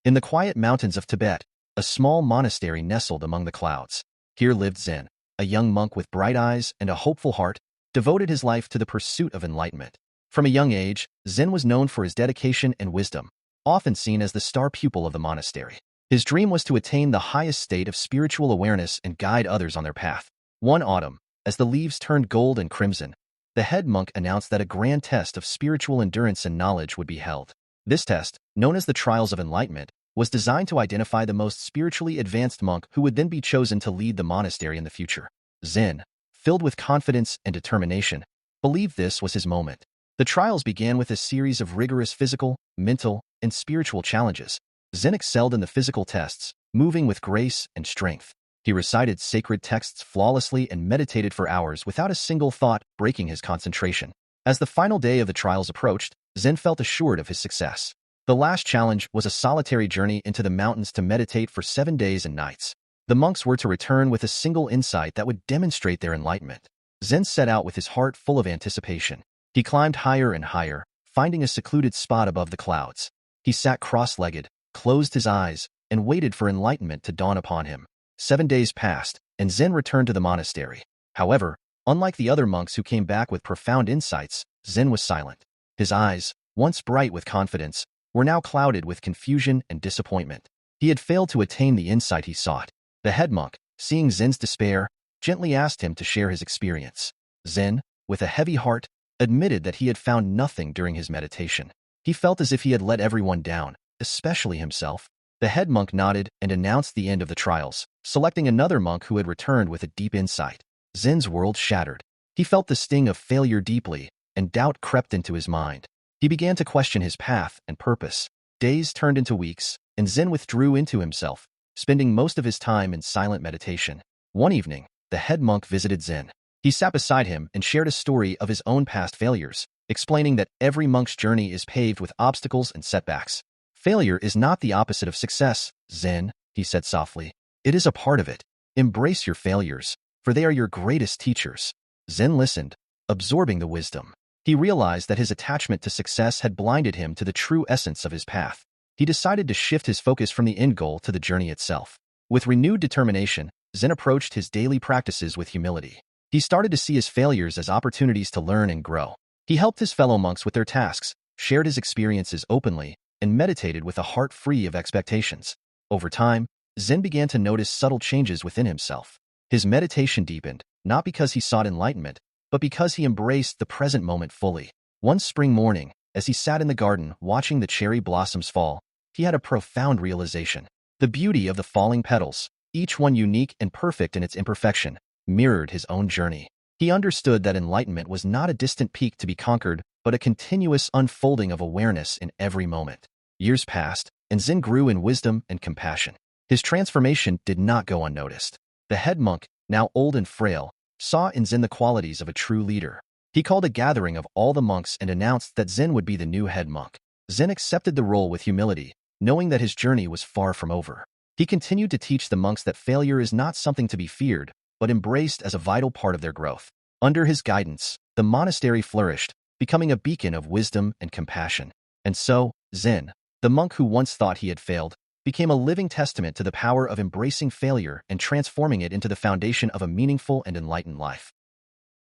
In the quiet mountains of Tibet, a small monastery nestled among the clouds. Here lived Zen, a young monk with bright eyes and a hopeful heart, devoted his life to the pursuit of enlightenment. From a young age, Zen was known for his dedication and wisdom, often seen as the star pupil of the monastery. His dream was to attain the highest state of spiritual awareness and guide others on their path. One autumn, as the leaves turned gold and crimson, the head monk announced that a grand test of spiritual endurance and knowledge would be held. This test, known as the Trials of Enlightenment, was designed to identify the most spiritually advanced monk who would then be chosen to lead the monastery in the future. Zen, filled with confidence and determination, believed this was his moment. The trials began with a series of rigorous physical, mental, and spiritual challenges. Zen excelled in the physical tests, moving with grace and strength. He recited sacred texts flawlessly and meditated for hours without a single thought breaking his concentration. As the final day of the trials approached, Zen felt assured of his success. The last challenge was a solitary journey into the mountains to meditate for 7 days and nights. The monks were to return with a single insight that would demonstrate their enlightenment. Zen set out with his heart full of anticipation. He climbed higher and higher, finding a secluded spot above the clouds. He sat cross-legged, closed his eyes, and waited for enlightenment to dawn upon him. 7 days passed, and Zen returned to the monastery. However, unlike the other monks who came back with profound insights, Zen was silent. His eyes, once bright with confidence, were now clouded with confusion and disappointment. He had failed to attain the insight he sought. The head monk, seeing Zen's despair, gently asked him to share his experience. Zen, with a heavy heart, admitted that he had found nothing during his meditation. He felt as if he had let everyone down, especially himself. The head monk nodded and announced the end of the trials, selecting another monk who had returned with a deep insight. Zen's world shattered. He felt the sting of failure deeply, and doubt crept into his mind. He began to question his path and purpose. Days turned into weeks, and Zen withdrew into himself, spending most of his time in silent meditation. One evening, the head monk visited Zen. He sat beside him and shared a story of his own past failures, explaining that every monk's journey is paved with obstacles and setbacks. Failure is not the opposite of success, Zen, he said softly. It is a part of it. Embrace your failures, for they are your greatest teachers. Zen listened, absorbing the wisdom. He realized that his attachment to success had blinded him to the true essence of his path. He decided to shift his focus from the end goal to the journey itself. With renewed determination, Zen approached his daily practices with humility. He started to see his failures as opportunities to learn and grow. He helped his fellow monks with their tasks, shared his experiences openly, and meditated with a heart free of expectations. Over time, Zen began to notice subtle changes within himself. His meditation deepened, not because he sought enlightenment, but because he embraced the present moment fully. One spring morning, as he sat in the garden watching the cherry blossoms fall, he had a profound realization. The beauty of the falling petals, each one unique and perfect in its imperfection, mirrored his own journey. He understood that enlightenment was not a distant peak to be conquered, but a continuous unfolding of awareness in every moment. Years passed, and Zen grew in wisdom and compassion. His transformation did not go unnoticed. The head monk, now old and frail, saw in Zen the qualities of a true leader. He called a gathering of all the monks and announced that Zen would be the new head monk. Zen accepted the role with humility, knowing that his journey was far from over. He continued to teach the monks that failure is not something to be feared, but embraced as a vital part of their growth. Under his guidance, the monastery flourished, becoming a beacon of wisdom and compassion. And so, Zen, the monk who once thought he had failed, became a living testament to the power of embracing failure and transforming it into the foundation of a meaningful and enlightened life.